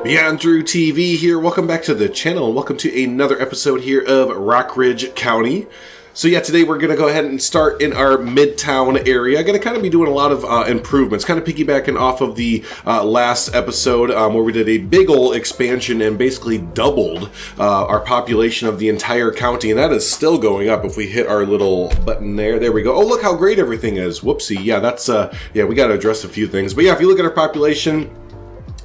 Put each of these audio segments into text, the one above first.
Beyond Drew TV here. Welcome back to the channel and welcome to another episode here of Rockridge County. So yeah, today we're going to go ahead and start in our Midtown area. Going to kind of be doing a lot of improvements, kind of piggybacking off of the last episode where we did a big ol' expansion and basically doubled our population of the entire county, and that is still going up if we hit our little button there. There we go. Oh, look how great everything is. Whoopsie. Yeah, that's, yeah, we got to address a few things. But yeah, if you look at our population,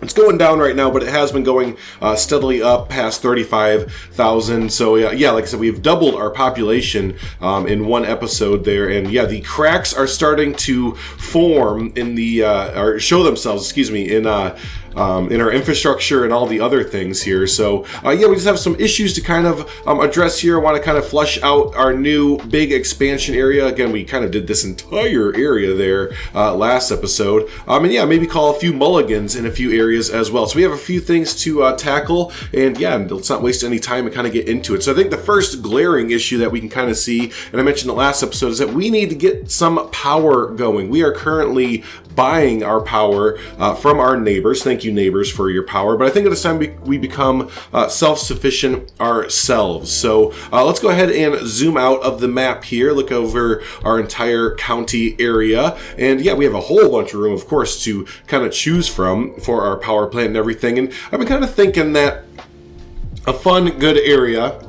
it's going down right now, but it has been going steadily up past 35,000. So yeah, like I said, we've doubled our population in one episode there. And yeah, the cracks are starting to form in the, or show themselves, excuse me, in our infrastructure and all the other things here. So yeah, we just have some issues to kind of address here. I want to kind of flush out our new big expansion area. Again, we kind of did this entire area there last episode. And yeah, maybe call a few mulligans in a few areas as well. So we have a few things to tackle, and yeah, let's not waste any time and kind of get into it. So I think the first glaring issue that we can kind of see, and I mentioned the last episode, is that we need to get some power going. We are currently buying our power from our neighbors. Thank you, neighbors, for your power. But I think it's time we become self-sufficient ourselves. So let's go ahead and zoom out of the map here, look over our entire county area. And yeah, we have a whole bunch of room, of course, to kind of choose from for our power plant and everything. And I've been kind of thinking that a fun, good area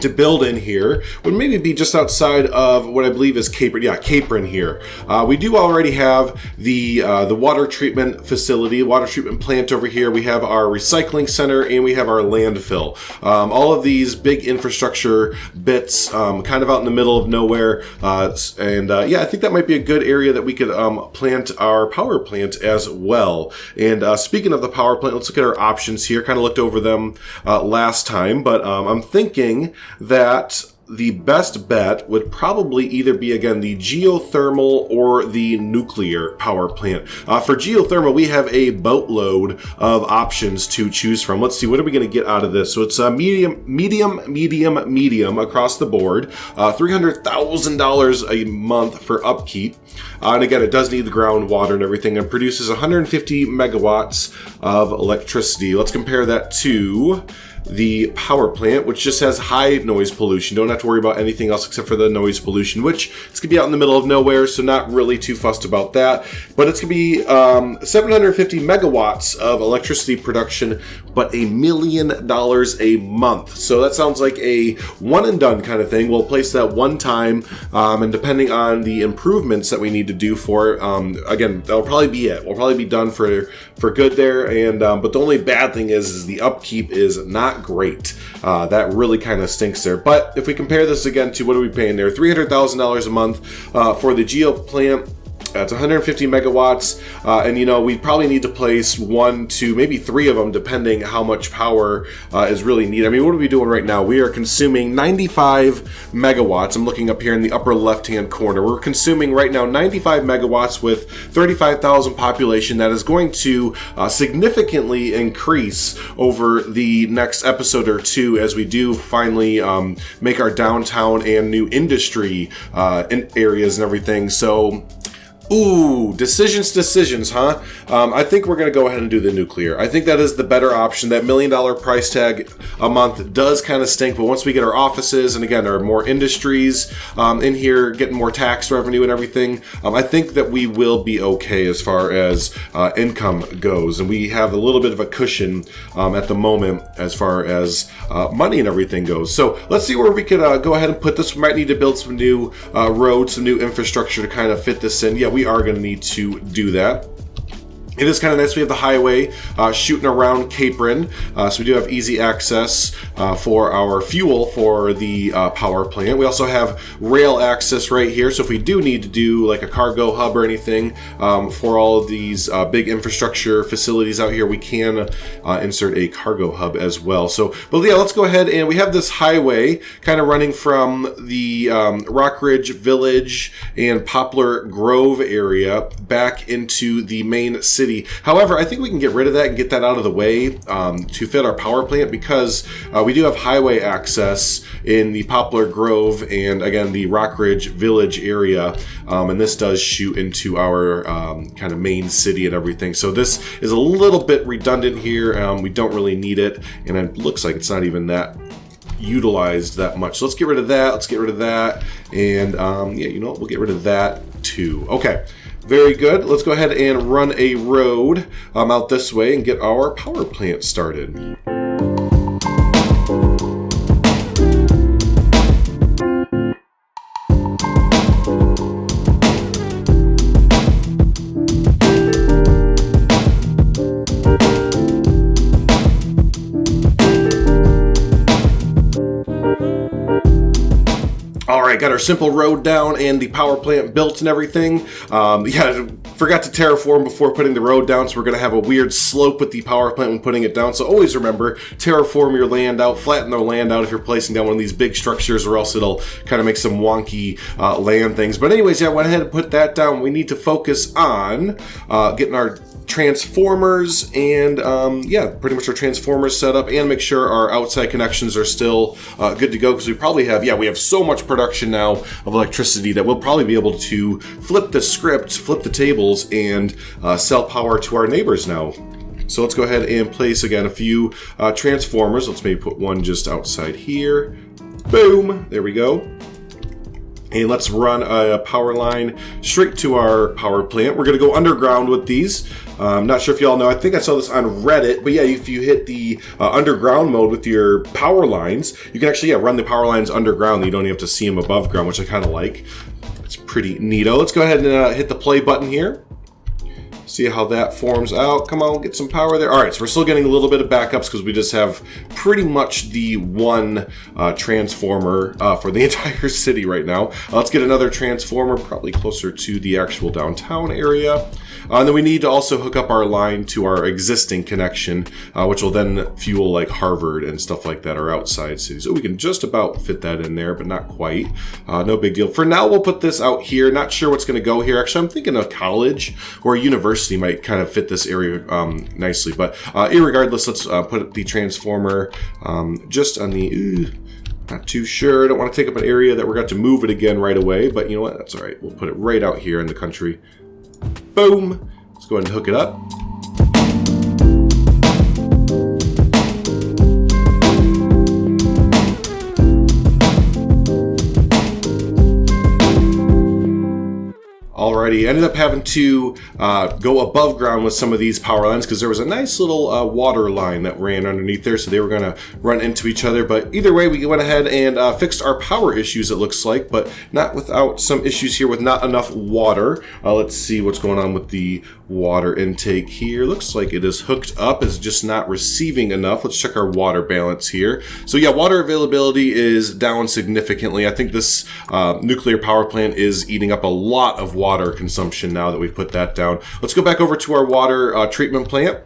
to build in here would maybe be just outside of what I believe is Capron. Yeah, Capron here. We do already have the water treatment facility, water treatment plant over here. We have our recycling center and we have our landfill. All of these big infrastructure bits kind of out in the middle of nowhere. Yeah, I think that might be a good area that we could plant our power plant as well. And speaking of the power plant, let's look at our options here. Kind of looked over them last time, but I'm thinking that the best bet would probably either be, again, the geothermal or the nuclear power plant. For geothermal, we have a boatload of options to choose from. Let's see, what are we going to get out of this? So it's medium across the board. $300,000 a month for upkeep. And again, it does need the groundwater and everything, and produces 150 megawatts of electricity. Let's compare that to the power plant, which just has high noise pollution. Don't have to worry about anything else except for the noise pollution, which it's gonna be out in the middle of nowhere, so not really too fussed about that. But it's gonna be 750 megawatts of electricity production, but $1 million a month. So that sounds like a one and done kind of thing. We'll place that one time, and depending on the improvements that we need to do for it, again, that'll probably be it. We'll probably be done for good there. And but the only bad thing is the upkeep is not great. That really kind of stinks there. But if we compare this again to what are we paying there, $300,000 a month for the geo plant. It's 150 megawatts, and you know, we probably need to place 1, 2, maybe 3 of them, depending how much power is really needed. I mean, what are we doing right now? We are consuming 95 megawatts. I'm looking up here in the upper left-hand corner. We're consuming right now 95 megawatts with 35,000 population. That is going to significantly increase over the next episode or two as we do finally make our downtown and new industry in areas and everything. So ooh, decisions, huh? I think we're going to go ahead and do the nuclear. I think that is the better option. That $1 million price tag a month does kind of stink, but once we get our offices and again, our more industries in here, getting more tax revenue and everything, I think that we will be okay as far as income goes. And we have a little bit of a cushion at the moment as far as money and everything goes. So let's see where we could go ahead and put this. We might need to build some new roads, some new infrastructure to kind of fit this in. Yeah, we are going to need to do that. It is kind of nice. We have the highway shooting around Capron, so we do have easy access for our fuel for the power plant. We also have rail access right here, so if we do need to do like a cargo hub or anything for all of these big infrastructure facilities out here, we can insert a cargo hub as well. So, but yeah, let's go ahead, and we have this highway kind of running from the Rockridge Village and Poplar Grove area back into the main city city. However, I think we can get rid of that and get that out of the way to fit our power plant, because we do have highway access in the Poplar Grove and again the Rockridge Village area, and this does shoot into our kind of main city and everything. So this is a little bit redundant here. We don't really need it, and it looks like it's not even that utilized that much. So let's get rid of that. Let's get rid of that, and yeah, you know what? We'll get rid of that too. Okay. Very good. Let's go ahead and run a road out this way and get our power plant started. Got our simple road down and the power plant built and everything. Yeah, forgot to terraform before putting the road down, so we're going to have a weird slope with the power plant when putting it down. So always remember, terraform your land out, flatten the land out if you're placing down one of these big structures, or else it'll kind of make some wonky land things. But anyways, yeah, I went ahead and put that down. We need to focus on getting our transformers and yeah, pretty much our transformers set up, and make sure our outside connections are still good to go, because we probably have, yeah, we have so much production now of electricity that we'll probably be able to flip the script, flip the tables, and sell power to our neighbors now. So let's go ahead and place again a few transformers. Let's maybe put one just outside here. Boom, there we go. And let's run a power line straight to our power plant. We're going to go underground with these. I'm not sure if y'all know, I think I saw this on Reddit, but yeah, if you hit the underground mode with your power lines, you can actually, yeah, run the power lines underground. You don't even have to see them above ground, which I kind of like. It's pretty neato. Let's go ahead and hit the play button here. See how that forms out. Come on, get some power there. All right, so we're still getting a little bit of backups because we just have pretty much the one transformer for the entire city right now. Let's get another transformer, probably closer to the actual downtown area. And then we need to also hook up our line to our existing connection, which will then fuel like Harvard and stuff like that, our outside cities. So we can just about fit that in there, but not quite. No big deal. For now, we'll put this out here. Not sure what's going to go here. Actually, I'm thinking a college or a university might kind of fit this area nicely. But irregardless, let's put the transformer just on the... Not too sure. Don't want to take up an area that we're going to move it again right away. But you know what? That's all right. We'll put it right out here in the country. Boom. Let's go ahead and hook it up. Alrighty, ended up having to go above ground with some of these power lines because there was a nice little water line that ran underneath there, so they were going to run into each other. But either way, we went ahead and fixed our power issues, it looks like, but not without some issues here with not enough water. Let's see what's going on with the water intake here. Looks like it is hooked up, it's just not receiving enough. Let's check our water balance here. So yeah, water availability is down significantly. I think this nuclear power plant is eating up a lot of water consumption now that we've put that down. Let's go back over to our water treatment plant.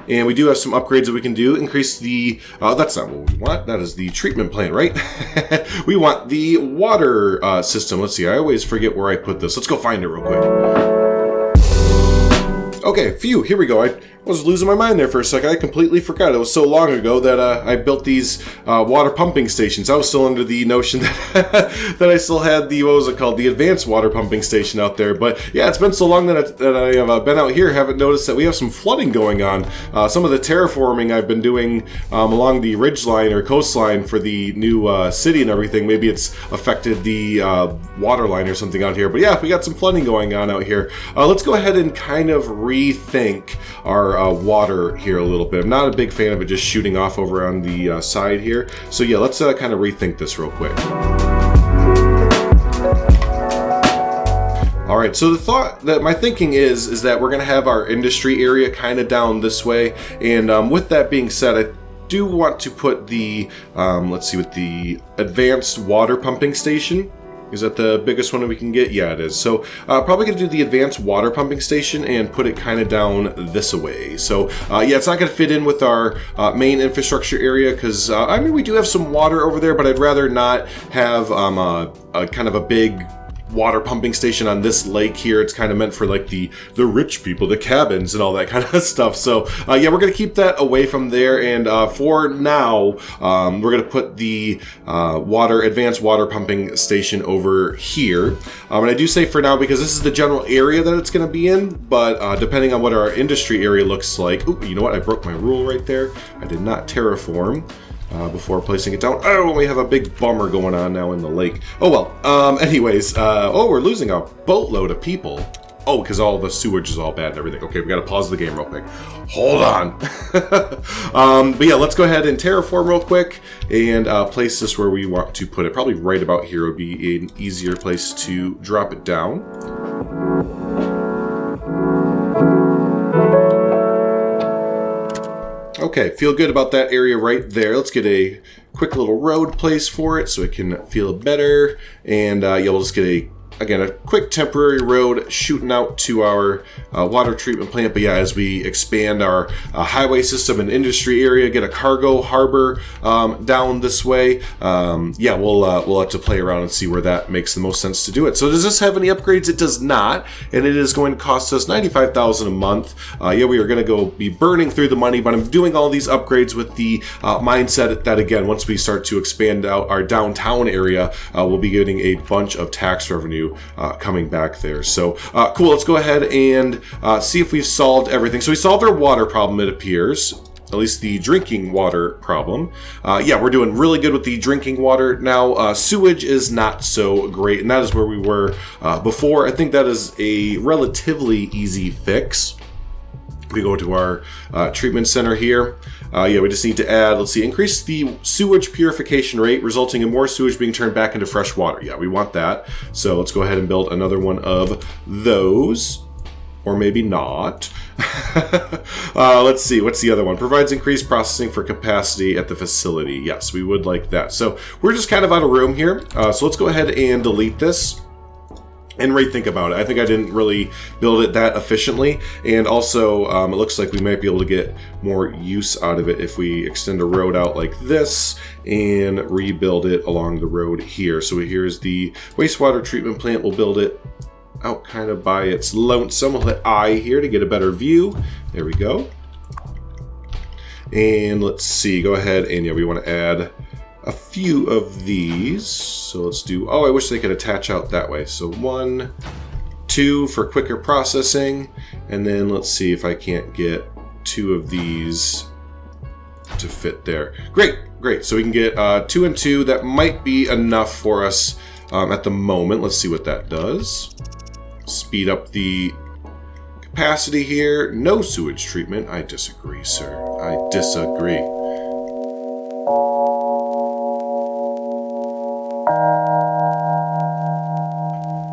And we do have some upgrades that we can do. Increase the, that's not what we want. That is the treatment plant, right? We want the water system. Let's see, I always forget where I put this. Let's go find it real quick. Okay, phew, here we go. I was losing my mind there for a second. I completely forgot. It was so long ago that I built these water pumping stations. I was still under the notion that that I still had the, what was it called, the advanced water pumping station out there. But yeah, it's been so long that I have been out here, haven't noticed that we have some flooding going on. Some of the terraforming I've been doing along the ridge line or coastline for the new city and everything, maybe it's affected the water line or something out here. But yeah, we got some flooding going on out here. Let's go ahead and kind of rethink our water here a little bit. I'm not a big fan of it just shooting off over on the side here. So yeah, let's kind of rethink this real quick. All right, so the thought that my thinking is that we're going to have our industry area kind of down this way. And with that being said, I do want to put the, let's see, with the advanced water pumping station. Is that the biggest one that we can get? Yeah, it is. So probably going to do the advanced water pumping station and put it kind of down this way. So yeah, it's not going to fit in with our main infrastructure area because, I mean, we do have some water over there, but I'd rather not have a kind of a big water pumping station on this lake here. It's kind of meant for like the rich people, the cabins and all that kind of stuff. So yeah, we're going to keep that away from there. And for now, we're going to put the advanced water pumping station over here. And I do say for now because this is the general area that it's going to be in, but depending on what our industry area looks like. Ooh, you know what? I broke my rule right there. I did not terraform before placing it down. Oh, we have a big bummer going on now in the lake. Oh well. Anyways, oh, we're losing a boatload of people. Oh, because all the sewage is all bad and everything. Okay, we got to pause the game real quick. Hold on. But yeah, let's go ahead and terraform real quick and place this where we want to put it. Probably right about here would be an easier place to drop it down. Okay, feel good about that area right there. Let's get a quick little road place for it so it can feel better. And yeah, we'll just get again, a quick temporary road shooting out to our water treatment plant. But yeah, as we expand our highway system and industry area, get a cargo harbor down this way, yeah, we'll have to play around and see where that makes the most sense to do it. So does this have any upgrades? It does not, and it is going to cost us $95,000 a month. Yeah, we are going to be burning through the money, but I'm doing all these upgrades with the mindset that, again, once we start to expand out our downtown area, we'll be getting a bunch of tax revenue coming back there. So cool, let's go ahead and see if we've solved everything. So we solved our water problem, it appears. At least the drinking water problem. Yeah, we're doing really good with the drinking water now. Sewage is not so great, and that is where we were before. I think that is a relatively easy fix. We go to our treatment center here. Yeah, we just need to add, let's see, increase the sewage purification rate, resulting in more sewage being turned back into fresh water. Yeah, we want that. So let's go ahead and build another one of those. Or maybe not. Let's see, what's the other one? Provides increased processing for capacity at the facility. Yes, we would like that. So we're just kind of out of room here. So let's go ahead and delete this and rethink about it. I think I didn't really build it that efficiently, and also it looks like we might be able to get more use out of it if we extend a road out like this and rebuild it along the road here. So here's the wastewater treatment plant. We'll build it out kind of by its lonesome. We'll hit I here to get a better view. There we go. And let's see, go ahead and yeah, we want to add a few of these. So let's do, oh, I wish they could attach out that way. So 1, 2 for quicker processing. And then let's see if I can't get 2 of these to fit there. Great, great. So we can get 2 and 2. That might be enough for us at the moment. Let's see what that does. Speed up the capacity here. No sewage treatment. I disagree, sir. I disagree.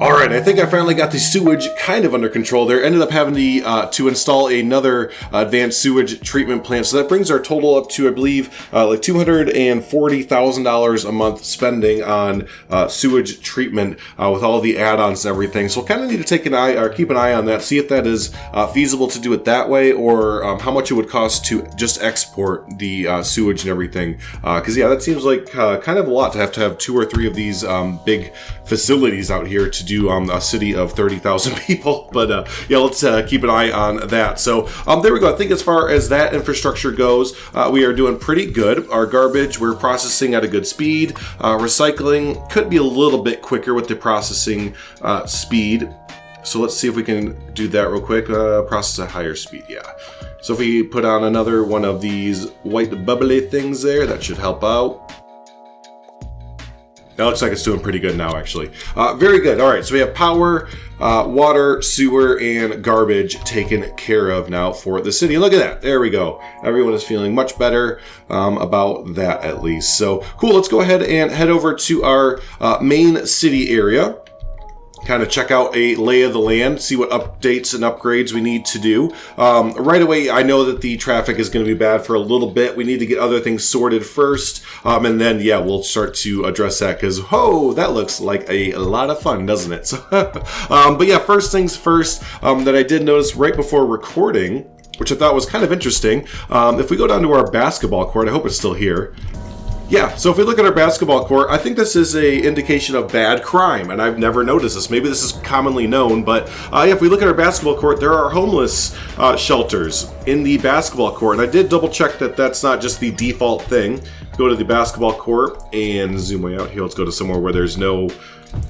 All right, I think I finally got the sewage kind of under control there. Ended up having to install another advanced sewage treatment plant. So that brings our total up to, I believe, like $240,000 a month spending on sewage treatment with all the add-ons and everything. So we'll kind of need to take an eye or keep an eye on that, see if that is feasible to do it that way, or how much it would cost to just export the sewage and everything. Because yeah, that seems like kind of a lot to have 2 or 3 of these big facilities out here to do a city of 30,000 people. But yeah, let's keep an eye on that. So there we go. I think as far as that infrastructure goes, we are doing pretty good. Our garbage, we're processing at a good speed. Recycling could be a little bit quicker with the processing speed. So let's see if we can do that real quick. Process at higher speed, yeah. So if we put on another one of these white bubbly things there, that should help out. That looks like it's doing pretty good now, actually. Very good. All right, so we have power, water, sewer, and garbage taken care of now for the city. Look at that. There we go. Everyone is feeling much better about that, at least. So, cool. Let's go ahead and head over to our main city area. Kind of check out a lay of the land, see what updates and upgrades we need to do. Right away, I know that the traffic is going to be bad for a little bit. We need to get other things sorted first, and then, yeah, we'll start to address that, because, whoa, that looks like a lot of fun, doesn't it? So, but yeah, first things first, that I did notice right before recording, which I thought was kind of interesting. If we go down to our basketball court, I hope it's still here. Yeah, so if we look at our basketball court, I think this is a indication of bad crime, and I've never noticed this. Maybe this is commonly known, but if we look at our basketball court, there are homeless shelters in the basketball court, and I did double check that that's not just the default thing. Go to the basketball court and zoom way out here. Let's go to somewhere where there's no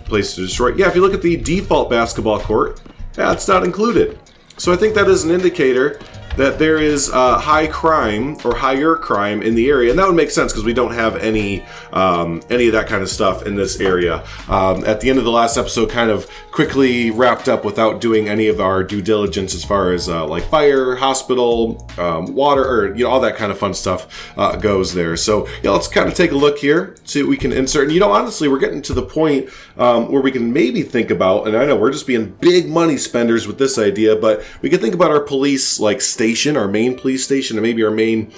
place to destroy. Yeah, if you look at the default basketball court, that's not included. So I think that is an indicator that there is high crime or higher crime in the area, and that would make sense because we don't have any of that kind of stuff in this area. At the end of the last episode, kind of quickly wrapped up without doing any of our due diligence as far as like fire, hospital, water, or all that kind of fun stuff goes there. So let's kind of take a look here, see what we can insert. And honestly, we're getting to the point where we can maybe think about, and I know we're just being big money spenders with this idea, but we can think about our police like station, our main police station, and maybe our main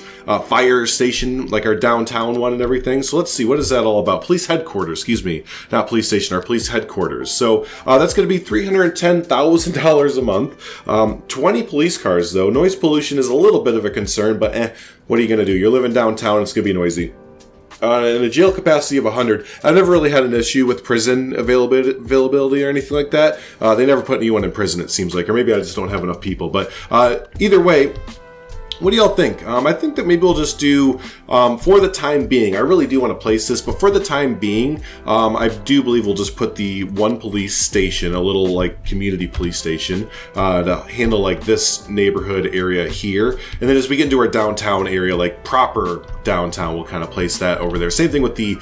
fire station, like our downtown one and everything. So let's see, what is that all about? Police headquarters, excuse me, not police station, our police headquarters. So that's going to be $310,000 a month. 20 police cars though. Noise pollution is a little bit of a concern, but what are you going to do? You're living downtown, it's going to be noisy. And a jail capacity of 100. I've never really had an issue with prison availability or anything like that. They never put anyone in prison, it seems like. Or maybe I just don't have enough people. But either way, what do y'all think? I think that maybe we'll just do, for the time being, I really do want to place this, but for the time being, I do believe we'll just put the one police station, a little like community police station, to handle like this neighborhood area here. And then as we get into our downtown area, like proper downtown, we'll kind of place that over there. Same thing with the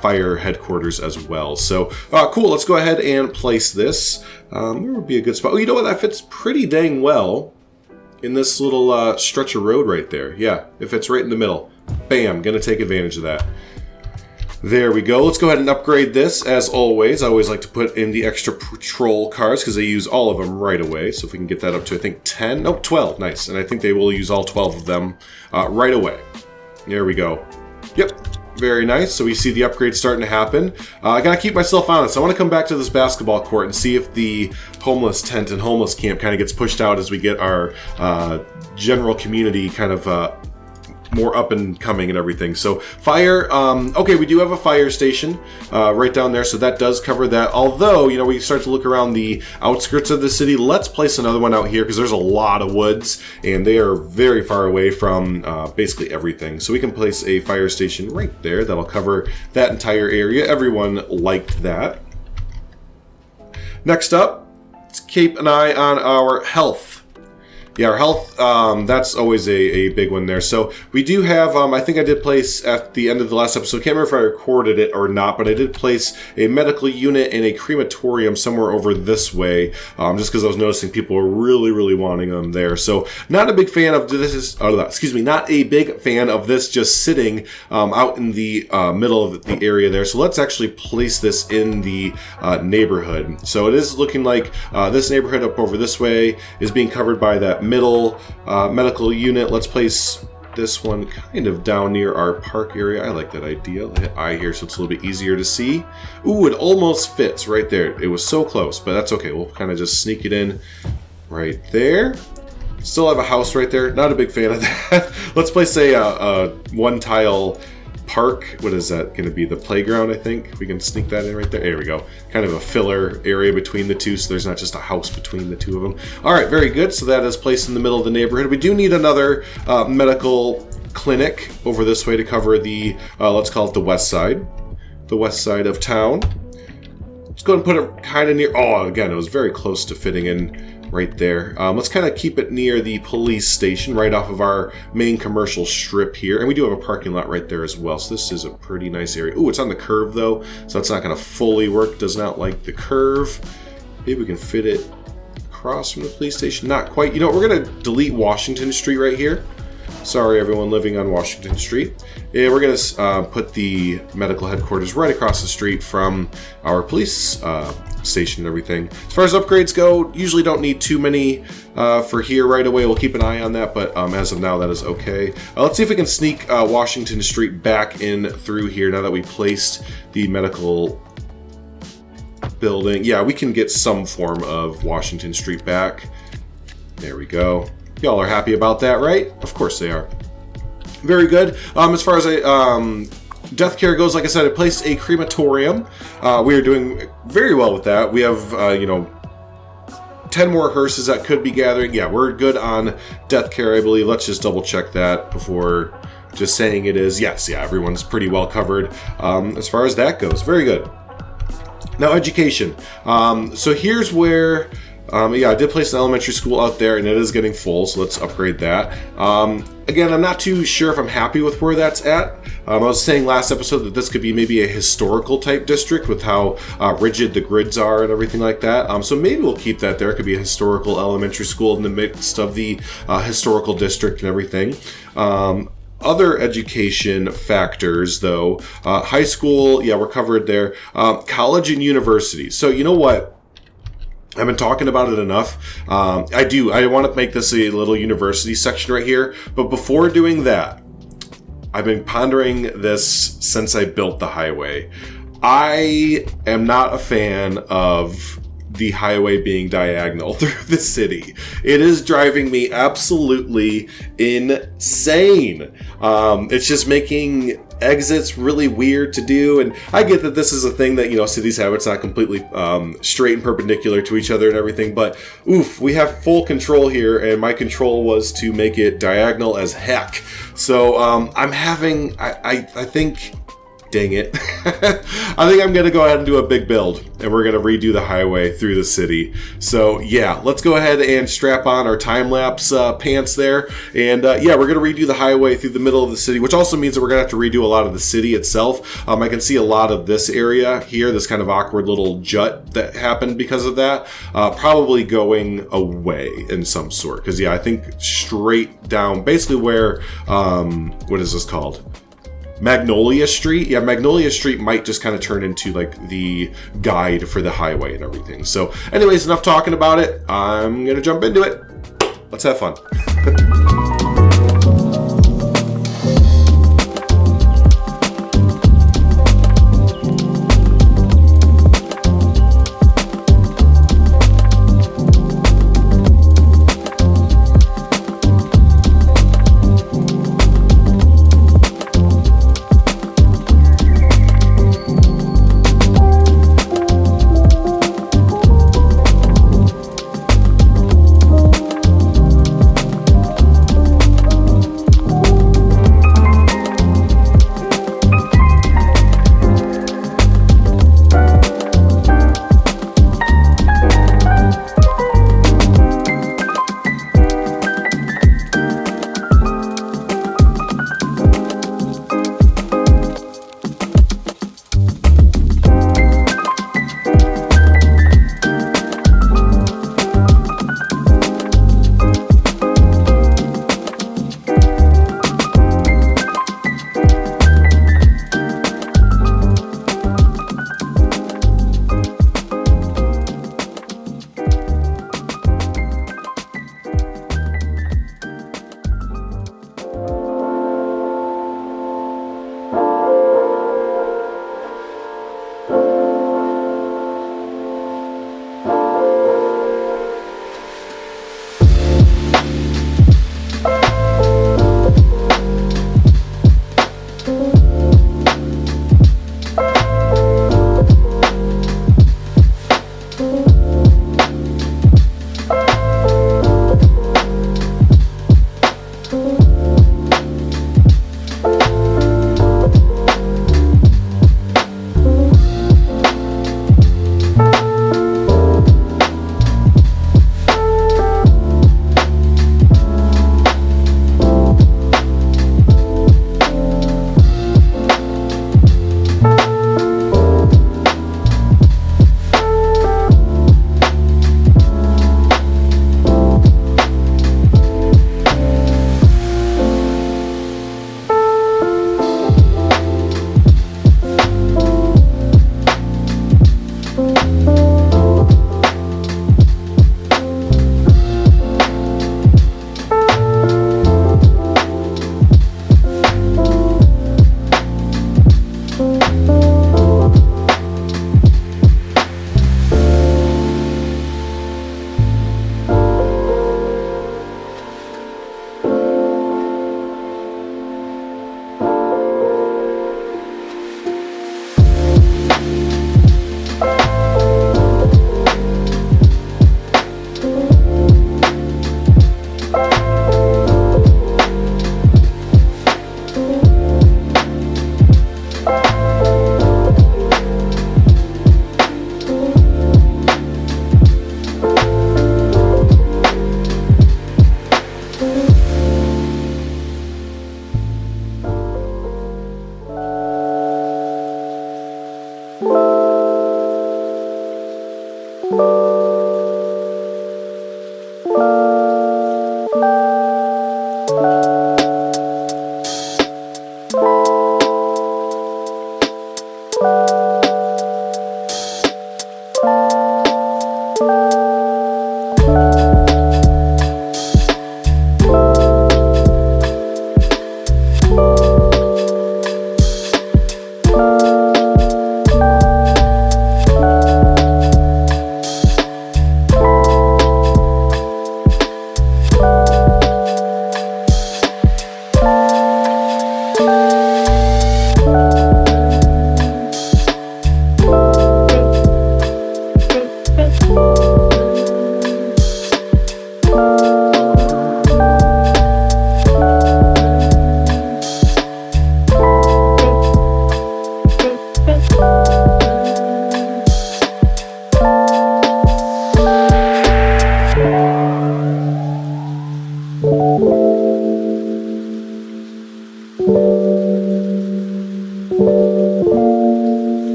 fire headquarters as well. So cool, let's go ahead and place this. Where would be a good spot? Oh, you know what? That fits pretty dang well in this little stretch of road right there. Yeah, it fits right in the middle. Bam, gonna take advantage of that. There we go. Let's go ahead and upgrade this. As always, I always like to put in the extra patrol cars because they use all of them right away. So if we can get that up to, I think, 10, no, 12. Nice. And I think they will use all 12 of them right away. There we go. Yep. Very nice. So we see the upgrade starting to happen. I gotta keep myself honest. I want to come back to this basketball court and see if the homeless tent and homeless camp kind of gets pushed out as we get our general community kind of more up and coming and everything. So fire, okay, we do have a fire station right down there, so that does cover that. Although, we start to look around the outskirts of the city, let's place another one out here because there's a lot of woods and they are very far away from basically everything. So we can place a fire station right there that'll cover that entire area. Everyone liked that. Next up, let's keep an eye on our health. Yeah, our health, that's always a big one there. So we do have, I think I did place at the end of the last episode, can't remember if I recorded it or not, but I did place a medical unit and a crematorium somewhere over this way, just because I was noticing people were really, really wanting them there. So not a big fan of this, not a big fan of this just sitting out in the middle of the area there. So let's actually place this in the neighborhood. So it is looking like this neighborhood up over this way is being covered by that middle medical unit. Let's place this one kind of down near our park area. I like that idea. I'll hit I here so it's a little bit easier to see. Ooh, it almost fits right there. It was so close, but that's okay. We'll kind of just sneak it in right there. Still have a house right there. Not a big fan of that. Let's place a one tile park. What is that going to be? The playground, I think. We can sneak that in right there. There we go. Kind of a filler area between the two, so there's not just a house between the two of them. All right, very good. So that is placed in the middle of the neighborhood. We do need another medical clinic over this way to cover the, let's call it the west side of town. Let's go ahead and put it kind of near, oh, again, it was very close to fitting in right there. Let's kind of keep it near the police station, right off of our main commercial strip here. And we do have a parking lot right there as well. So this is a pretty nice area. Ooh, it's on the curve though, so that's not going to fully work. Does not like the curve. Maybe we can fit it across from the police station. Not quite. You know what? We're going to delete Washington Street right here. Sorry, everyone living on Washington Street. Yeah, we're going to put the medical headquarters right across the street from our police station and everything. As far as upgrades go, usually don't need too many for here right away. We'll keep an eye on that, but as of now, that is okay. Let's see if we can sneak Washington Street back in through here now that we placed the medical building. Yeah, we can get some form of Washington Street back. There we go. Y'all are happy about that, right? Of course they are. Very good. As far as death care goes, like I said, I placed a crematorium. We are doing very well with that. We have, 10 more hearses that could be gathering. Yeah, we're good on death care, I believe. Let's just double check that before just saying it is. Yes, yeah, everyone's pretty well covered as far as that goes. Very good. Now, education. So here's where, I did place an elementary school out there, and it is getting full, so let's upgrade that. Again, I'm not too sure if I'm happy with where that's at. I was saying last episode that this could be maybe a historical type district with how rigid the grids are and everything like that. So maybe we'll keep that there. It could be a historical elementary school in the midst of the historical district and everything. Other education factors, though, high school, yeah, we're covered there. College and university. So you know what? I've been talking about it enough. I want to make this a little university section right here. But before doing that, I've been pondering this since I built the highway. I am not a fan of the highway being diagonal through the city. It is driving me absolutely insane. It's just making exits really weird to do, and I get that this is a thing that cities have. It's not completely straight and perpendicular to each other and everything, but oof, we have full control here, and my control was to make it diagonal as heck. So I'm having, I think, dang it. I think I'm going to go ahead and do a big build, and we're going to redo the highway through the city. So yeah, let's go ahead and strap on our time-lapse pants there. And we're going to redo the highway through the middle of the city, which also means that we're going to have to redo a lot of the city itself. I can see a lot of this area here, this kind of awkward little jut that happened because of that, probably going away in some sort. Because I think straight down, basically where, what is this called? Magnolia Street. Yeah, Magnolia Street might just kind of turn into like the guide for the highway and everything. So anyways, enough talking about it. I'm going to jump into it. Let's have fun.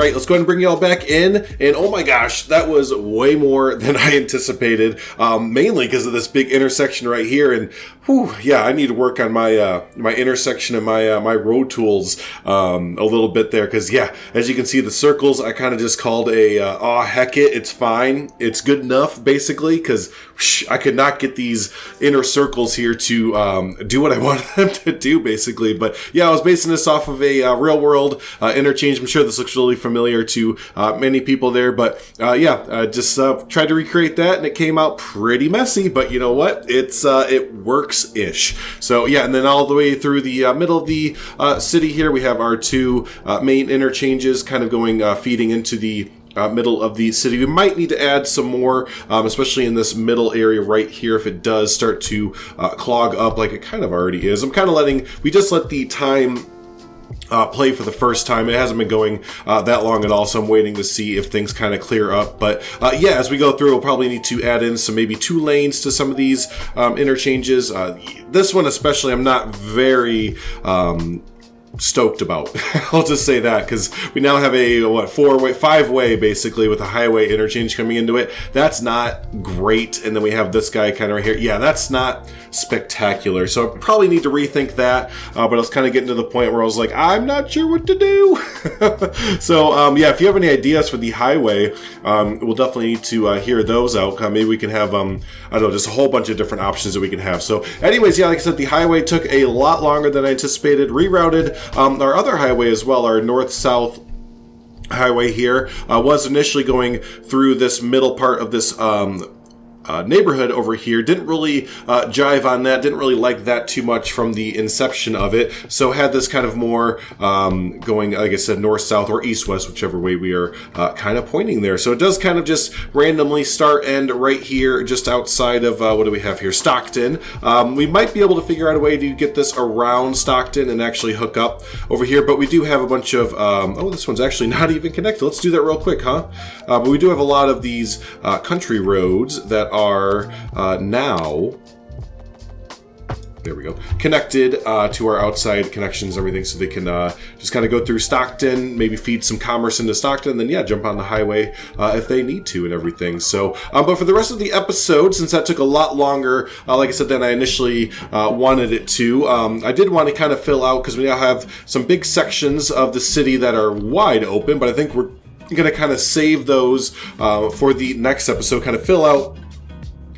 right, let's go ahead and bring y'all back in. And oh my gosh, that was way more than I anticipated, mainly because of this big intersection right here. And whew, yeah, I need to work on my my intersection and my road tools a little bit there. Because yeah, as you can see, the circles I kind of just called a aw heck it, it's fine, it's good enough basically, because I could not get these inner circles here to do what I wanted them to do basically. But yeah, I was basing this off of a real world interchange. I'm sure this looks really familiar to many people there, but just tried to recreate that, and it came out pretty messy. But you know what? It works-ish. So yeah, and then all the way through the middle of the city here, we have our two main interchanges, kind of going feeding into the middle of the city. We might need to add some more, especially in this middle area right here, if it does start to clog up like it kind of already is. I'm kind of we just let the time play for the first time. It hasn't been going that long at all, so I'm waiting to see if things kind of clear up. But yeah, as we go through, we'll probably need to add in some maybe 2 lanes to some of these interchanges. This one especially, I'm not very stoked about. I'll just say that, because we now have a 5-way basically with a highway interchange coming into it. That's not great. And then we have this guy kind of right here. Yeah, that's not spectacular. So I probably need to rethink that. But I was kind of getting to the point where I was like, I'm not sure what to do. So yeah, if you have any ideas for the highway, we'll definitely need to hear those out. Maybe we can have I don't know, just a whole bunch of different options that we can have. So anyways, yeah, like I said, the highway took a lot longer than I anticipated. Rerouted our other highway as well, our north-south highway here, was initially going through this middle part of this neighborhood over here. Didn't really jive on that, didn't really like that too much from the inception of it, so had this kind of more going, like I said, north-south or east-west, whichever way we are kind of pointing there. So it does kind of just randomly start and right here just outside of what do we have here, Stockton. We might be able to figure out a way to get this around Stockton and actually hook up over here, but we do have a bunch of oh, this one's actually not even connected. Let's do that real quick, huh? But we do have a lot of these country roads that are now, there we go, connected to our outside connections and everything, so they can just kind of go through Stockton, maybe feed some commerce into Stockton, and then yeah, jump on the highway if they need to and everything. So but for the rest of the episode, since that took a lot longer, like I said, than I initially wanted it to, I did want to kind of fill out, because we now have some big sections of the city that are wide open, but I think we're going to kind of save those for the next episode, kind of fill out,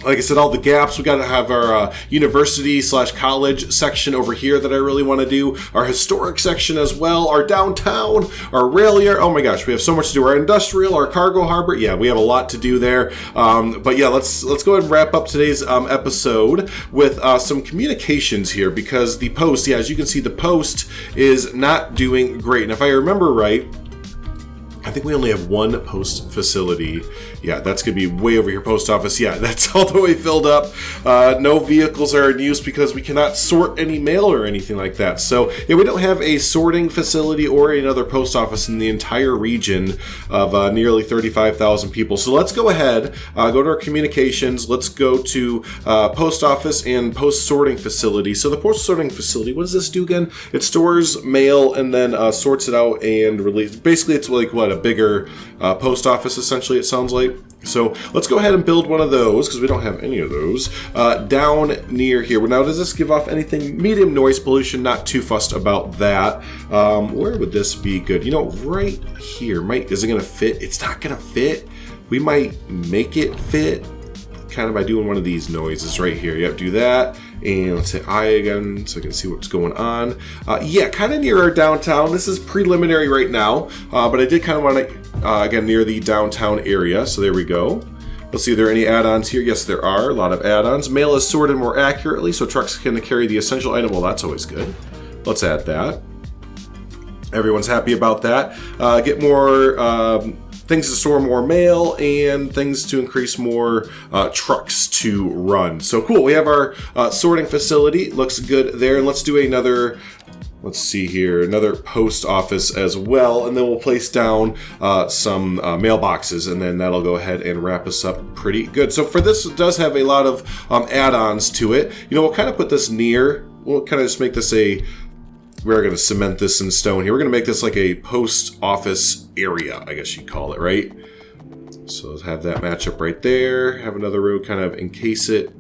like I said, all the gaps. We got to have our university/college section over here that I really want to do. Our historic section as well. Our downtown, our rail yard. Oh my gosh, we have so much to do. Our industrial, our cargo harbor. Yeah, we have a lot to do there. But yeah, let's go ahead and wrap up today's episode with some communications here, because the post, yeah, as you can see, the post is not doing great. And if I remember right, I think we only have one post facility. Yeah, that's going to be way over here, post office. Yeah, that's all the way filled up. No vehicles are in use because we cannot sort any mail or anything like that. So, yeah, we don't have a sorting facility or another post office in the entire region of nearly 35,000 people. So let's go ahead, go to our communications. Let's go to post office and post sorting facility. So the post sorting facility, what does this do again? It stores mail and then sorts it out and release. Basically, it's like, what, a bigger post office, essentially, it sounds like. So let's go ahead and build one of those, because we don't have any of those, down near here. Now, does this give off anything? Medium noise pollution, not too fussed about that. Where would this be good? You know, right here. Is it going to fit? It's not going to fit. We might make it fit kind of by doing one of these noises right here. Yep, do that. And let's hit I again so I can see what's going on. Yeah, kind of near our downtown. This is preliminary right now, but I did kind of want to, again, near the downtown area. So there we go. Let's see, are there any add-ons here? Yes, there are. A lot of add-ons. Mail is sorted more accurately, so trucks can carry the essential item. Well, that's always good. Let's add that. Everyone's happy about that. Get more things to store more mail and things to increase more trucks to run. So cool. We have our sorting facility. Looks good there. And let's do another, let's see here, another post office as well. And then we'll place down some mailboxes, and then that'll go ahead and wrap us up pretty good. So for this, it does have a lot of add-ons to it. You know, we'll kind of put this near, we'll kind of just make this we're going to cement this in stone here. We're going to make this like a post office area, I guess you'd call it, right? So let's have that match up right there. Have another road kind of encase it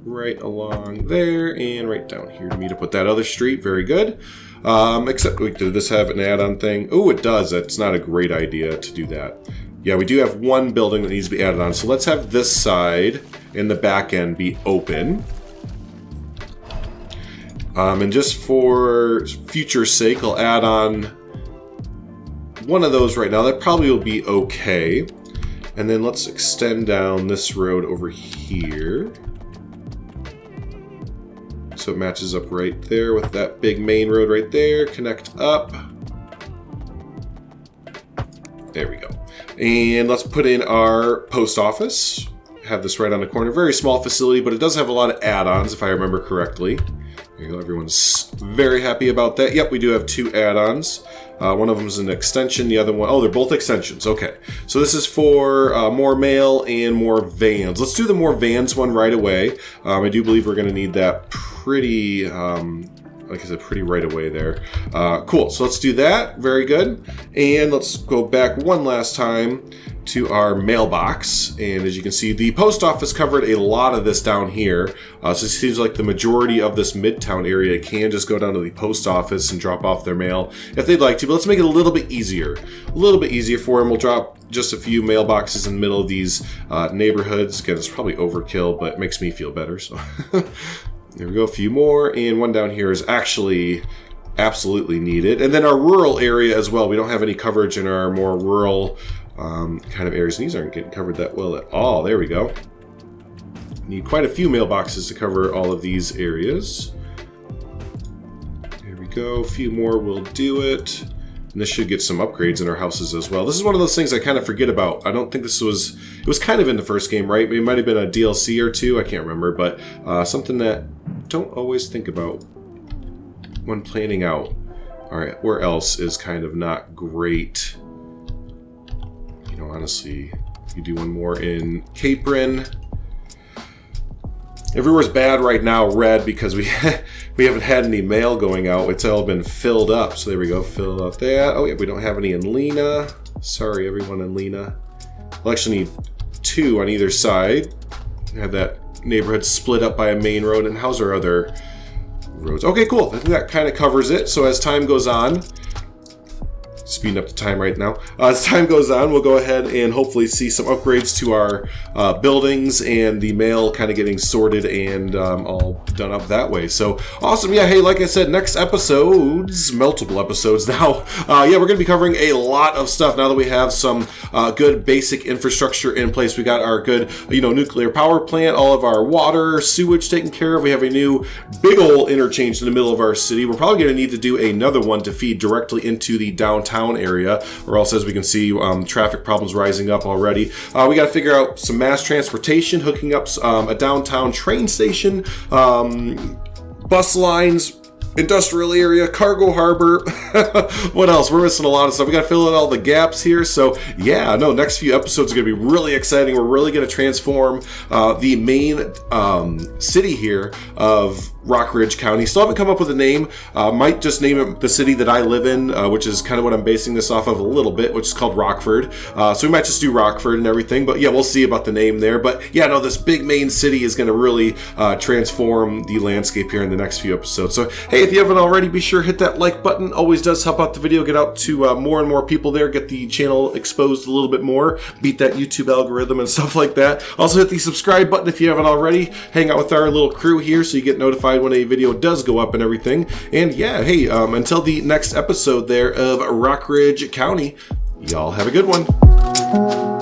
right along there and right down here to meet up with that other street. Very good. Except, did this have an add-on thing? Oh, it does. That's not a great idea to do that. Yeah, we do have one building that needs to be added on. So let's have this side and the back end be open. And just for future's sake, I'll add on one of those right now. That probably will be okay. And then let's extend down this road over here, so it matches up right there with that big main road right there. Connect up. There we go. And let's put in our post office. Have this right on the corner. Very small facility, but it does have a lot of add-ons, if I remember correctly. There you go. Everyone's very happy about that. Yep, we do have 2 add-ons. One of them is an extension, the other one, oh, they're both extensions. Okay, so this is for more mail and more vans. Let's do the more vans one right away. I do believe we're going to need that pretty, like I said, pretty right away there. Cool, so let's do that. Very good. And let's go back one last time to our mailbox, and as you can see, the post office covered a lot of this down here, so it seems like the majority of this midtown area can just go down to the post office and drop off their mail if they'd like to, but let's make it a little bit easier for them. We'll drop just a few mailboxes in the middle of these neighborhoods. Again, it's probably overkill, but it makes me feel better, so there we go, a few more, and one down here is actually absolutely needed. And then our rural area as well, we don't have any coverage in our more rural kind of areas. These aren't getting covered that well at all. There we go. Need quite a few mailboxes to cover all of these areas. There we go. A few more will do it. And this should get some upgrades in our houses as well. This is one of those things I kind of forget about. I don't think this was... It was kind of in the first game, right? It might have been a DLC or two. I can't remember. But something that I don't always think about when planning out. All right, where else is kind of not great? Honestly, you do one more in Capron. Everywhere's bad right now, red, because we haven't had any mail going out. It's all been filled up. So there we go, fill out that. Oh yeah, we don't have any in Lena. Sorry, everyone in Lena. We'll actually need 2 on either side. Have that neighborhood split up by a main road. And how's our other roads? Okay, cool. I think that kind of covers it. So as time goes on, speeding up the time right now. As time goes on, we'll go ahead and hopefully see some upgrades to our buildings and the mail kind of getting sorted and all done up that way. So awesome. Yeah, hey, like I said, next episodes, multiple episodes now. Yeah, we're going to be covering a lot of stuff now that we have some good basic infrastructure in place. We got our good, nuclear power plant, all of our water, sewage taken care of. We have a new big old interchange in the middle of our city. We're probably going to need to do another one to feed directly into the downtown area, or else, as we can see, traffic problems rising up already. We got to figure out some mass transportation, hooking up a downtown train station, bus lines, industrial area, cargo harbor. What else? We're missing a lot of stuff. We got to fill in all the gaps here. So yeah, no, next few episodes are going to be really exciting. We're really going to transform the main city here of Rockridge County. Still haven't come up with a name. Might just name it the city that I live in, which is kind of what I'm basing this off of a little bit, which is called Rockford. So we might just do Rockford and everything, but yeah, we'll see about the name there. But yeah, no, this big main city is going to really transform the landscape here in the next few episodes. So hey, if you haven't already, be sure to hit that like button. Always does help out the video, get out to more and more people there, get the channel exposed a little bit more, beat that YouTube algorithm and stuff like that. Also hit the subscribe button if you haven't already. Hang out with our little crew here so you get notified when a video does go up and everything. And yeah, hey, until the next episode there of Rockridge County, y'all have a good one.